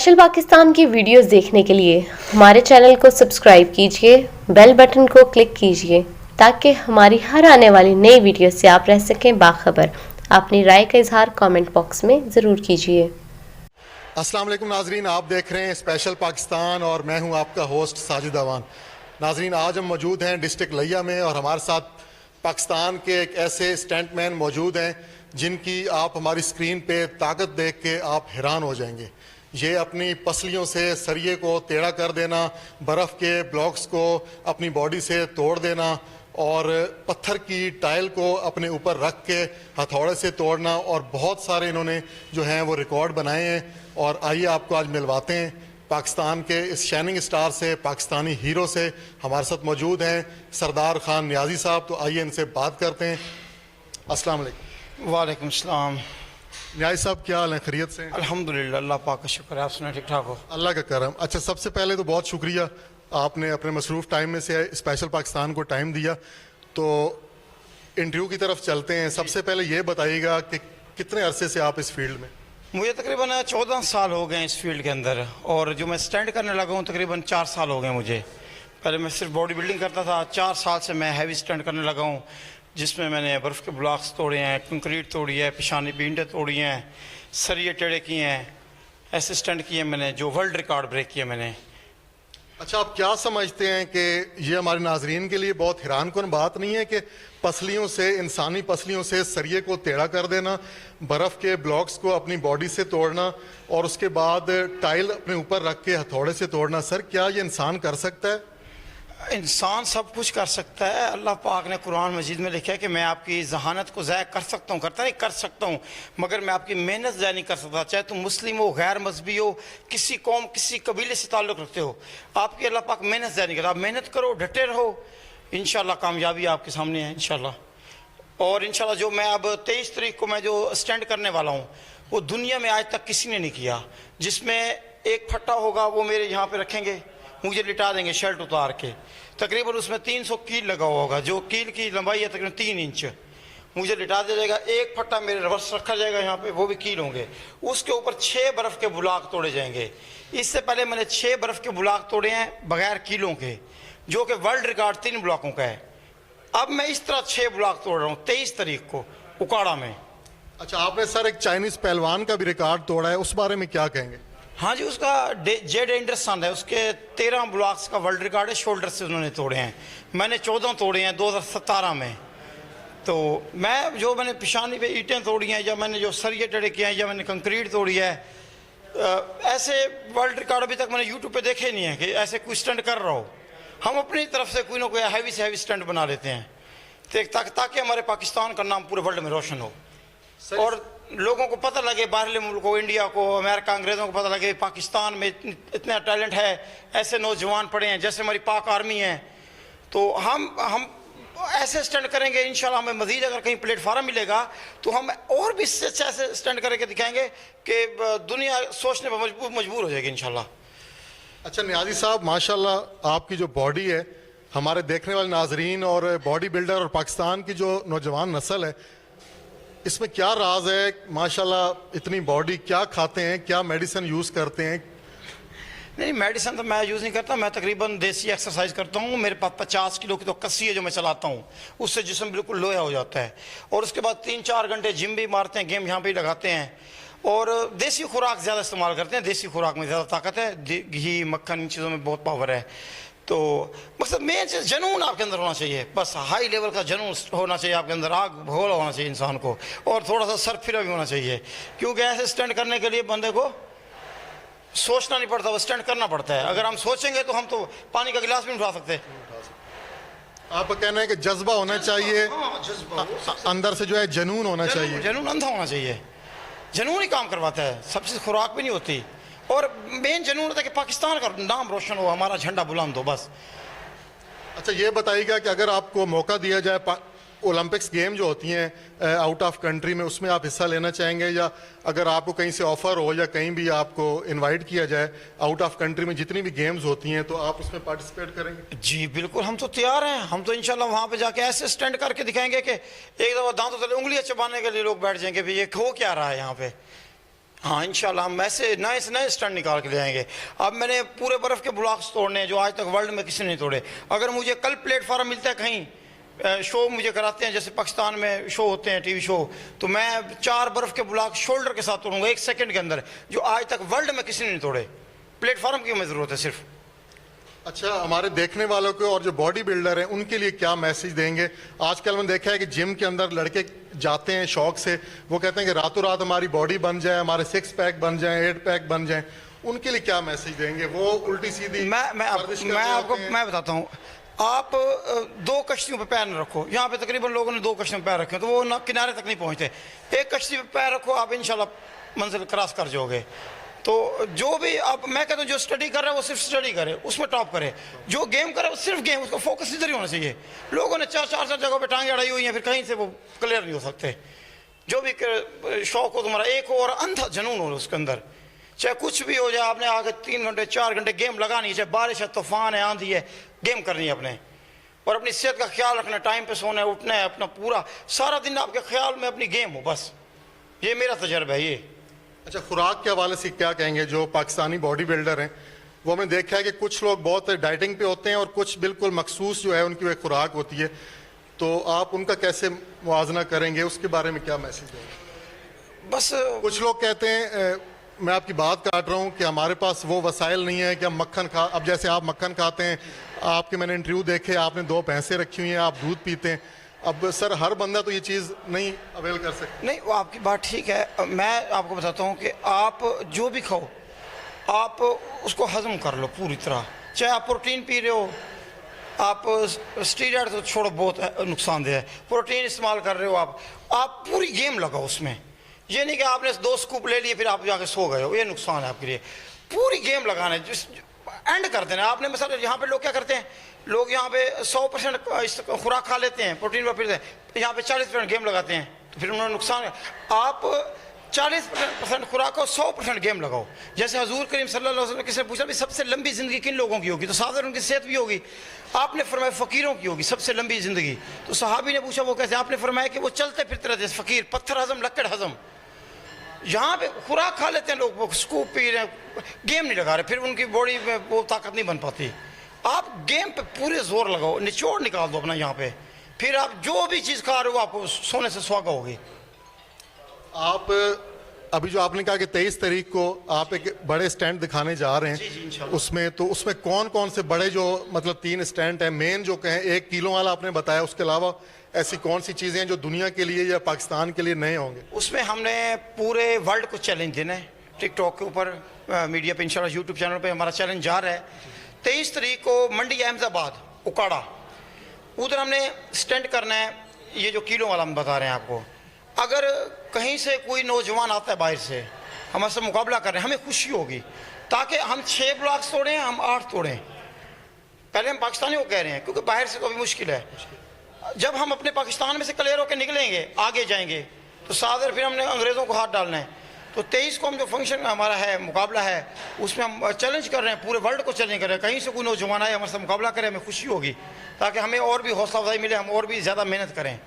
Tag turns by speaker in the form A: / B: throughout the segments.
A: Special Pakistan की videos देखने के लिए हमारे चैनल को सब्सक्राइब कीजिए, बेल बटन को क्लिक कीजिए ताकि हमारी हर आने वाली नई वीडियो से आप रह सकें बाखबर। अपनी राय का इजहार कमेंट बॉक्स में ज़रूर कीजिए।
B: अस्सलाम वालेकुम नाजरीन, आप देख रहे हैं स्पेशल पाकिस्तान और मैं हूं आपका होस्ट साजिद अवान। नाजरीन, आज हम मौजूद हैं डिस्ट्रिक्ट लिया में और हमारे साथ पाकिस्तान के एक ऐसे स्टंटमैन मौजूद हैं जिनकी आप हमारी स्क्रीन पे ताकत देख के आप हैरान हो जाएंगे। ये अपनी पसलियों से सरिये को टेढ़ा कर देना, बर्फ़ के ब्लॉक्स को अपनी बॉडी से तोड़ देना और पत्थर की टाइल को अपने ऊपर रख के हथौड़े से तोड़ना और बहुत सारे इन्होंने जो हैं वो रिकॉर्ड बनाए हैं। और आइए आपको आज मिलवाते हैं पाकिस्तान के इस शाइनिंग स्टार से, पाकिस्तानी हीरो से। हमारे साथ मौजूद हैं सरदार खान नियाजी साहब, तो आइए इनसे बात करते हैं। अस्सलाम वालेकुम।
C: वालेकुम सलाम।
B: नियाजी साहब, क्या हाल है? खैरियत से?
C: अल्हम्दुलिल्लाह, अल्लाह पाक का शुक्र है। आप सुनाए, ठीक ठाक हो?
B: अल्लाह का करम। अच्छा, सबसे पहले तो बहुत शुक्रिया, आपने अपने मसरूफ़ टाइम में से स्पेशल पाकिस्तान को टाइम दिया। तो इंटरव्यू की तरफ चलते हैं। सबसे पहले ये बताइएगा कि कितने अरसे से आप इस फील्ड में?
C: मुझे तकरीबन 14 साल हो गए इस फील्ड के अंदर, और जो मैं स्टंट करने लगा हूँ तकरीबन 4 साल हो गए मुझे। पहले मैं सिर्फ बॉडी बिल्डिंग करता था, 4 साल से मैं हैवी स्टंट करने लगा हूँ, जिसमें मैंने बर्फ़ के ब्लॉक्स तोड़े हैं, कंक्रीट तोड़ी है, पेशानी बींटें तोड़ी हैं, सरिये टेढ़े किए हैं, ऐसे स्टंट किए मैंने जो वर्ल्ड रिकॉर्ड ब्रेक किए मैंने।
B: अच्छा, आप क्या समझते हैं कि ये हमारे नाजरीन के लिए बहुत हैरानकुन बात नहीं है कि पसलियों से, इंसानी पसलियों से सरिये को टेढ़ा कर देना, बर्फ़ के ब्लॉक्स को अपनी बॉडी से तोड़ना और उसके बाद टाइल अपने ऊपर रख के हथौड़े से तोड़ना? सर, क्या ये इंसान कर सकता है?
C: इंसान सब कुछ कर सकता है। अल्लाह पाक ने कुरान मजीद में लिखा है कि मैं आपकी जहानत को ज़ाया कर सकता हूँ, करता नहीं कर सकता हूँ, मगर मैं आपकी मेहनत ज़ाया नहीं कर सकता। चाहे तुम मुस्लिम हो, गैर मजहबी हो, किसी कौम, किसी कबीले से ताल्लुक़ रखते हो, आपकी अल्लाह पाक मेहनत ज़ाया नहीं करता। आप मेहनत करो, डटे रहो, इंशाल्लाह कामयाबी आपके सामने है इंशाल्लाह। और इंशाल्लाह जो मैं अब 23 तारीख को मैं जो स्टैंड करने वाला हूँ, वो दुनिया में आज तक किसी ने नहीं किया। जिसमें एक फट्टा होगा वो मेरे यहाँ पे रखेंगे, मुझे लिटा देंगे शर्ट उतार के, तकरीबन उसमें 300 कील लगा हुआ होगा, जो कील की लंबाई है तकरीबन 3 इंच, मुझे लिटा दिया जाएगा। एक फट्टा मेरे रिवर्स रखा जाएगा यहाँ पे, वो भी कील होंगे, उसके ऊपर 6 बर्फ़ के ब्लॉक तोड़े जाएंगे। इससे पहले मैंने 6 बर्फ़ के ब्लॉक तोड़े हैं बगैर कीलों के, जो कि वर्ल्ड रिकॉर्ड 3 ब्लॉकों का है। अब मैं इस तरह 6 ब्लॉक तोड़ रहा हूँ 23 तारीख को उकाड़ा में।
B: अच्छा, आपने सर एक चाइनीज़ पहलवान का भी रिकॉर्ड तोड़ा है, उस बारे में क्या कहेंगे?
C: हाँ जी, उसका जेड एंडरसन है, उसके 13 ब्लॉक्स का वर्ल्ड रिकॉर्ड है, शोल्डर से उन्होंने तोड़े हैं। मैंने 14 तोड़े हैं 2017 में। तो मैं जो मैंने पेशानी पे ईंटें तोड़ी हैं, या मैंने जो सरिये टेढ़े किए हैं, या मैंने कंक्रीट तोड़ी है, ऐसे वर्ल्ड रिकॉर्ड अभी तक मैंने यूट्यूब पे देखे नहीं है कि ऐसे कोई स्टंट कर रहा हो। हम अपनी तरफ से कोई ना कोई हैवी से हैवी स्टंट बना लेते हैं ताकि हमारे पाकिस्तान का नाम पूरे वर्ल्ड में रोशन हो और लोगों को पता लगे, बाहरले मुल्क को, इंडिया को, अमेरिका, अंग्रेज़ों को पता लगे पाकिस्तान में इतना टैलेंट है, ऐसे नौजवान पड़े हैं, जैसे हमारी पाक आर्मी है। तो हम ऐसे स्टंट करेंगे इंशाल्लाह। हमें मज़ीद अगर कहीं प्लेटफार्म मिलेगा तो हम और भी इससे ऐसे स्टंट करके दिखाएंगे कि दुनिया सोचने पर मजबूर हो जाएगी इंशाल्लाह।
B: अच्छा नियाजी साहब, माशाल्लाह आपकी जो बॉडी है, हमारे देखने वाले नाजरीन और बॉडी बिल्डर और पाकिस्तान की जो नौजवान नस्ल है, इसमें क्या राज है? माशाल्लाह इतनी बॉडी, क्या खाते हैं, क्या मेडिसिन यूज़ करते हैं?
C: नहीं, मेडिसिन तो मैं यूज़ नहीं करता। मैं तकरीबन देसी एक्सरसाइज करता हूँ। मेरे पास 50 किलो की तो कस्सी है जो मैं चलाता हूँ, उससे जिस्म बिल्कुल लोया हो जाता है। और उसके बाद 3-4 घंटे जिम भी मारते हैं, गेम यहाँ पे ही लगाते हैं, और देसी खुराक ज़्यादा इस्तेमाल करते हैं। देसी खुराक में ज़्यादा ताकत है, घी, मक्खन, इन चीज़ों में बहुत पावर है। तो मकसद मेन चीज़ जुनून आपके अंदर होना चाहिए, बस हाई लेवल का जुनून होना चाहिए आपके अंदर, आग भगोला होना चाहिए इंसान को, और थोड़ा सा सर फिरा भी होना चाहिए। क्योंकि ऐसे स्टंट करने के लिए बंदे को सोचना नहीं पड़ता, वो स्टंट करना पड़ता है। अगर हम सोचेंगे तो हम तो पानी का गिलास भी नहीं उठा सकते।
B: आपका कहना है कि जज्बा होना चाहिए, अंदर से जो है जुनून होना चाहिए।
C: जुनून अंधा होना चाहिए, जुनून ही काम करवाता है, सबसे खुराक भी नहीं होती। और मेन जुनून होता है कि पाकिस्तान का नाम रोशन हो, हमारा झंडा बुलंद हो, बस।
B: अच्छा, ये बताइएगा कि अगर आपको मौका दिया जाए ओलंपिक्स गेम जो होती हैं आउट ऑफ कंट्री में, उसमें आप हिस्सा लेना चाहेंगे, या अगर आपको कहीं से ऑफर हो या कहीं भी आपको इनवाइट किया जाए आउट ऑफ कंट्री में जितनी भी गेम्स होती हैं, तो आप उसमें पार्टिसिपेट करेंगे?
C: जी बिल्कुल, हम तो तैयार हैं। हम तो इंशाल्लाह वहाँ पे जाके ऐसे स्टैंड करके दिखाएंगे कि एक दफ़ा दांतों तले उंगलियां चबाने के लिए लोग बैठ जाएंगे, भाई ये हो क्या रहा है यहाँ पे। हाँ इंशाल्लाह हम ऐसे नए से नए स्टंट निकाल के ले आएंगे। अब मैंने पूरे बर्फ़ के ब्लॉक्स तोड़ने हैं जो आज तक वर्ल्ड में किसी ने नहीं तोड़े। अगर मुझे कल प्लेटफार्म मिलता है कहीं शो मुझे कराते हैं, जैसे पाकिस्तान में शो होते हैं टीवी शो, तो मैं 4 बर्फ़ के ब्लॉक शोल्डर के साथ तोड़ूंगा 1 सेकंड के अंदर, जो आज तक वर्ल्ड में किसी ने नहीं तोड़े। प्लेटफार्म की हमें ज़रूरत है सिर्फ।
B: अच्छा, हमारे देखने वालों को और जो बॉडी बिल्डर हैं उनके लिए क्या मैसेज देंगे? आजकल मैंने देखा है कि जिम के अंदर लड़के जाते हैं शौक से, वो कहते हैं कि रातों रात हमारी बॉडी बन जाए, हमारे 6 पैक बन जाए, 8 पैक बन जाए, उनके लिए क्या मैसेज देंगे? वो उल्टी सीधी
C: मैं बताता हूँ। आप 2 कश्तियों पे पैर न रखो। यहाँ पे तकरीबन लोगों ने 2 कश्तियों पे पैर रखे तो वो किनारे तक नहीं पहुँचते। 1 कश्ती पे पैर रखो, आप इंशाल्लाह मंजिल क्रॉस कर जाओगे। तो जो भी अब मैं कहता हूँ जो स्टडी कर रहा है वो सिर्फ स्टडी करे, उसमें टॉप करे। जो गेम करे वो सिर्फ गेम, उसका फोकस इधर ही होना चाहिए। लोगों ने 4 जगहों पे टांगे अड़ाई हुई हैं, फिर कहीं से वो क्लियर नहीं हो सकते। जो भी शौक हो तुम्हारा, एक हो और अंधा जुनून हो उसके अंदर, चाहे कुछ भी हो जाए, आपने आगे 3 घंटे 4 घंटे गेम लगानी है, चाहे बारिश है, तूफान है, आंधी है, गेम करनी है अपने। और अपनी सेहत का ख्याल रखना है, टाइम पे सोना है, उठना है, अपना पूरा सारा दिन आपके ख्याल में अपनी गेम हो, बस ये मेरा तजर्बा है ये।
B: अच्छा, खुराक के हवाले से क्या कहेंगे? जो पाकिस्तानी बॉडी बिल्डर हैं वो हमने देखा है कि कुछ लोग बहुत डाइटिंग पे होते हैं और कुछ बिल्कुल मखसूस जो है उनकी वो खुराक होती है, तो आप उनका कैसे मुआवजा करेंगे? उसके बारे में क्या मैसेज देंगे?
C: बस
B: कुछ लोग कहते हैं, मैं आपकी बात काट रहा हूँ, कि हमारे पास वो वसाइल नहीं है कि हम मक्खन खा, अब जैसे आप मक्खन खाते हैं, आपके मैंने इंटरव्यू देखे, आपने 2 भैंसें रखी हुई हैं, आप दूध पीते हैं। अब सर हर बंदा तो ये चीज़ नहीं अवेल कर सकता।
C: नहीं, वो आपकी बात ठीक है। मैं आपको बताता हूँ कि आप जो भी खाओ आप उसको हजम कर लो पूरी तरह। चाहे आप प्रोटीन पी रहे हो, आप स्टीरॉयड तो छोड़ो, बहुत नुकसानदेह है। प्रोटीन इस्तेमाल कर रहे हो, आप पूरी गेम लगाओ उसमें। ये नहीं कि आपने 2 स्कूप ले लिए फिर आप जाके सो गए हो, ये नुकसान है आपके लिए। पूरी गेम लगाना है, जिस एंड कर देना। आपने मिसाल यहाँ पे लोग क्या करते हैं, लोग यहाँ पे 100% खुराक खा लेते हैं, प्रोटीन पर फिर यहाँ पे 40% गेम लगाते हैं, तो फिर उन्होंने नुकसान है। आप 40% खुराक और 100% गेम लगाओ। जैसे हजूर करीम सल्लल्लाहु अलैहि वसल्लम किसी ने पूछा भी सबसे लंबी ज़िंदगी किन लोगों की होगी, तो साधारण उनकी सेहत भी होगी। आपने फरमाया फ़कीरों की होगी सबसे लंबी ज़िंदगी। तो सहाबी ने पूछा वो कैसे? आपने फरमाया कि वो चलते फिरते रहते फ़कीर, पत्थर हजम लक्कड़ हजम। यहाँ पे खुराक खा लेते हैं लोग, वो स्कूप पी रहे हैं, गेम नहीं लगा रहे, फिर उनकी बॉडी में वो ताकत नहीं बन पाती। आप गेम पे पूरे जोर लगाओ, निचोड़ निकाल दो अपना यहाँ पे, फिर आप जो भी चीज़ खा रहे हो आपको सोने से सुहागा होगी।
B: आप अभी जो आपने कहा कि 23 तारीख को आप एक बड़े स्टैंड दिखाने जा रहे हैं,
C: जी, इंशाल्लाह।
B: उसमें कौन कौन से बड़े जो मतलब 3 स्टैंड हैं मेन, जो कहें 1 किलो वाला आपने बताया, उसके अलावा ऐसी कौन सी चीज़ें हैं जो दुनिया के लिए या पाकिस्तान के लिए नए होंगे?
C: उसमें हमने पूरे वर्ल्ड को चैलेंज देना है। टिकटॉक के ऊपर, मीडिया पे, इंशाल्लाह यूट्यूब चैनल पे हमारा चैलेंज जा रहा है। 23 तारीख को मंडी अहमदाबाद उकाड़ा, उधर हमने स्टैंड करना है। ये जो किलो वाला हम बता रहे हैं आपको, अगर कहीं से कोई नौजवान आता है बाहर से, हमारे से मुकाबला कर रहे हैं, हमें खुशी होगी। ताकि हम 6 ब्लॉक्स तोड़ें, हम 8 तोड़ें। पहले हम पाकिस्तानियों को कह रहे हैं, क्योंकि बाहर से तो अभी मुश्किल है। जब हम अपने पाकिस्तान में से क्लियर होकर निकलेंगे, आगे जाएंगे, तो सादर फिर हमने अंग्रेज़ों को हाथ डालना है। तो 23 को हम जो फंक्शन हमारा है, मुकाबला है, उसमें हम चैलेंज कर रहे हैं, पूरे वर्ल्ड को चैलेंज कर रहे हैं। कहीं से कोई नौजवान आए हमारे साथ मुकाबला करे, हमें खुशी होगी, ताकि हमें और भी हौसला अफजाई मिले, हम और भी ज़्यादा मेहनत करें।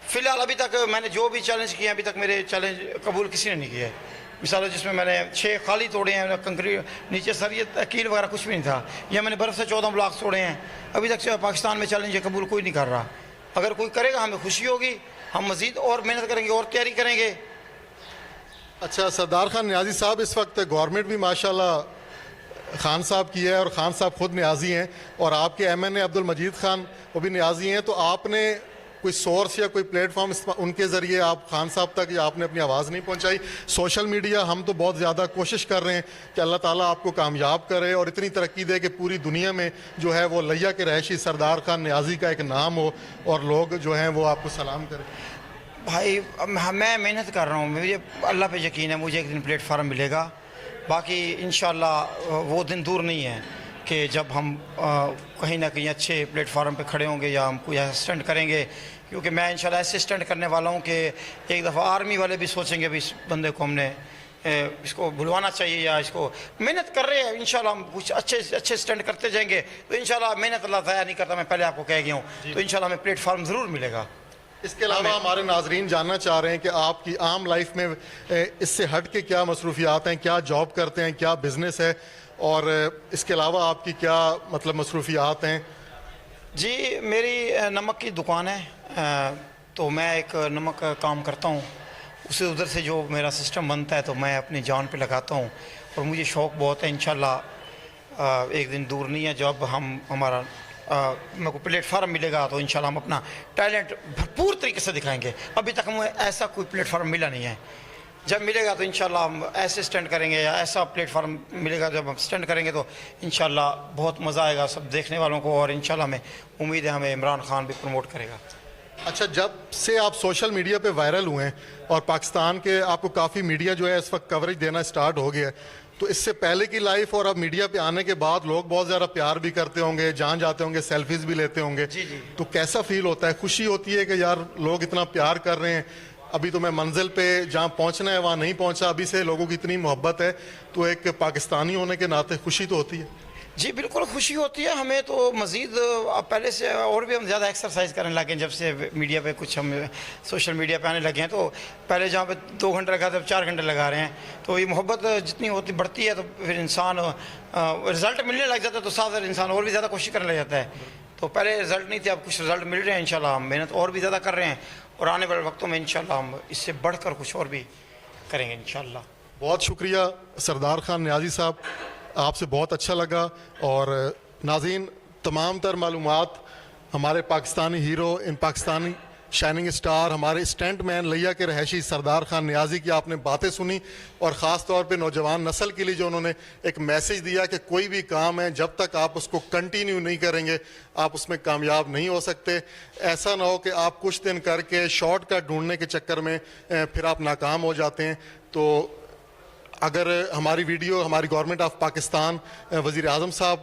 C: फ़िलहाल अभी तक मैंने जो भी चैलेंज किए हैं, अभी तक मेरे चैलेंज कबूल किसी ने नहीं किया है। मिसाल जिसमें मैंने 6 खाली तोड़े हैं, कंक्रीट नीचे सर ये कील वगैरह कुछ भी नहीं था, या मैंने बर्फ़ से 14 ब्लॉक तोड़े हैं। अभी तक पाकिस्तान में चैलेंज कबूल कोई नहीं कर रहा। अगर कोई करेगा हमें खुशी होगी, हम मज़ीद और मेहनत करेंगे और तैयारी करेंगे।
B: अच्छा, सरदार खान नियाज़ी साहब, इस वक्त गवर्नमेंट भी माशाल्लाह खान साहब की है और खान साहब खुद नियाज़ी हैं, और आपके MNA अब्दुल मजीद खान वो भी नियाज़ी हैं, तो आपने कोई सोर्स या कोई प्लेटफॉर्म उनके ज़रिए आप खान साहब तक या आपने अपनी आवाज़ नहीं पहुंचाई? सोशल मीडिया हम तो बहुत ज़्यादा कोशिश कर रहे हैं कि अल्लाह ताला आपको कामयाब करे और इतनी तरक्की दे कि पूरी दुनिया में जो है वो लिया के रहायशी सरदार खान नियाज़ी का एक नाम हो और लोग जो हैं वो आपको सलाम करें।
C: भाई मैं मेहनत कर रहा हूँ, मुझे अल्लाह पे यकीन है मुझे एक दिन प्लेटफार्म मिलेगा। बाकी इंशाल्लाह वो दिन दूर नहीं है कि जब हम कहीं ना कहीं अच्छे प्लेटफार्म पे खड़े होंगे या हम कोई स्टंट करेंगे। क्योंकि मैं इंशाल्लाह ऐसे स्टंट करने वाला हूँ कि एक दफ़ा आर्मी वाले भी सोचेंगे भी इस बंदे को हमने इसको बुलवाना चाहिए, या इसको मेहनत कर रहे हैं। इंशाल्लाह हम कुछ अच्छे स्टंट करते जाएंगे तो इंशाल्लाह मेहनत अल्लाह ज़ाया नहीं करता, मैं पहले आपको कह गया हूँ। तो इंशाल्लाह हमें प्लेटफार्म ज़रूर मिलेगा।
B: इसके अलावा हमारे नाजरीन जानना चाह रहे हैं कि आपकी आम लाइफ में इससे हट के क्या मसरूफियात हैं, क्या जॉब करते हैं, क्या बिजनेस है, और इसके अलावा आपकी क्या मतलब मसरूफियात हैं?
C: जी, मेरी नमक की दुकान है, तो मैं एक नमक का काम करता हूँ। उसे उधर से जो मेरा सिस्टम बनता है तो मैं अपनी जान पे लगाता हूँ, और मुझे शौक़ बहुत है। इंशाल्लाह एक दिन दूर नहीं है जब हमारा मेरे को प्लेटफार्म मिलेगा तो इंशाल्लाह हम अपना टैलेंट भरपूर तरीके से दिखाएंगे। अभी तक हमें ऐसा कोई प्लेटफार्म मिला नहीं है, जब मिलेगा तो इंशाल्लाह हम ऐसे स्टैंड करेंगे, या ऐसा प्लेटफार्म मिलेगा जब हम स्टैंड करेंगे तो इंशाल्लाह बहुत मज़ा आएगा सब देखने वालों को, और इंशाल्लाह हमें उम्मीद है हमें इमरान खान भी प्रमोट करेगा।
B: अच्छा, जब से आप सोशल मीडिया पे वायरल हुए हैं और पाकिस्तान के आपको काफ़ी मीडिया जो है इस वक्त कवरेज देना स्टार्ट हो गया है, तो इससे पहले की लाइफ और अब मीडिया पे आने के बाद लोग बहुत ज़्यादा प्यार भी करते होंगे, जान जाते होंगे, सेल्फीज भी लेते होंगे।
C: जी जी।
B: तो कैसा फील होता है? खुशी होती है कि यार लोग इतना प्यार कर रहे हैं, अभी तो मैं मंजिल पे जहाँ पहुँचना है वहाँ नहीं पहुँचा, अभी से लोगों की इतनी मोहब्बत है, तो एक पाकिस्तानी होने के नाते खुशी तो होती है?
C: जी बिल्कुल खुशी होती है हमें तो। मज़ीद पहले से और भी हम ज़्यादा एक्सरसाइज करने लगे हैं जब से मीडिया पे कुछ हम सोशल मीडिया पे आने लगे हैं। तो पहले जहाँ पे 2 घंटे लगा था अब 4 घंटे लगा रहे हैं। तो ये मोहब्बत जितनी होती बढ़ती है तो फिर इंसान रिज़ल्ट मिलने लग जाता है, तो साथ इंसान और भी ज़्यादा कोशिश करने लग जाता है। तो पहले रिज़ल्ट नहीं थे, अब कुछ रिज़ल्ट मिल रहे हैं। इंशाल्लाह हम मेहनत और भी ज़्यादा कर रहे हैं, और आने वाले वक्तों में इंशाल्लाह हम इससे बढ़कर कुछ और भी करेंगे इंशाल्लाह।
B: बहुत शुक्रिया सरदार खान नियाज़ी साहब, आपसे बहुत अच्छा लगा। और नाज़रीन, तमाम तर मालूमात हमारे पाकिस्तानी हीरो, इन पाकिस्तानी शाइनिंग स्टार, हमारे स्टंट मैन लिया के रहायशी सरदार खान नियाज़ी की आपने बातें सुनी, और ख़ास तौर पे नौजवान नस्ल के लिए जो उन्होंने एक मैसेज दिया कि कोई भी काम है जब तक आप उसको कंटिन्यू नहीं करेंगे आप उसमें कामयाब नहीं हो सकते। ऐसा ना हो कि आप कुछ दिन करके शॉर्टकट ढूंढने के चक्कर में फिर आप नाकाम हो जाते हैं। तो अगर हमारी वीडियो हमारी गवर्नमेंट ऑफ पाकिस्तान वज़ीर आज़म साहब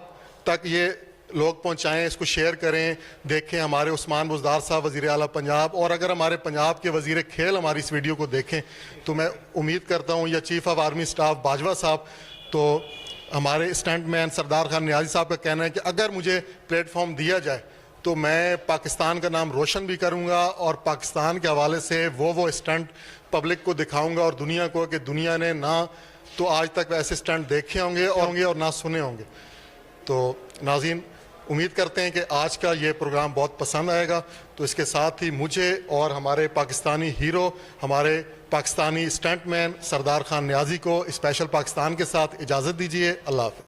B: तक ये लोग पहुंचाएं, इसको शेयर करें, देखें। हमारे उस्मान बुज़दार साहब वज़ीर आला पंजाब, और अगर हमारे पंजाब के वज़ीर खेल हमारी इस वीडियो को देखें तो मैं उम्मीद करता हूं, या chief of army staff Bajwa साहब, तो हमारे स्टंट मैन सरदार खान नियाज़ी साहब का कहना है कि अगर मुझे प्लेटफॉर्म दिया जाए तो मैं पाकिस्तान का नाम रोशन भी करूँगा, और पाकिस्तान के हवाले से वो स्टंट पब्लिक को दिखाऊँगा और दुनिया को, कि दुनिया ने ना तो आज तक वैसे स्टंट देखे होंगे और ना सुने होंगे। तो नाज़रीन, उम्मीद करते हैं कि आज का ये प्रोग्राम बहुत पसंद आएगा। तो इसके साथ ही मुझे और हमारे पाकिस्तानी हीरो, हमारे पाकिस्तानी स्टंट मैन सरदार खान नियाज़ी को स्पेशल पाकिस्तान के साथ इजाज़त दीजिए। अल्लाह हाफ़िज़।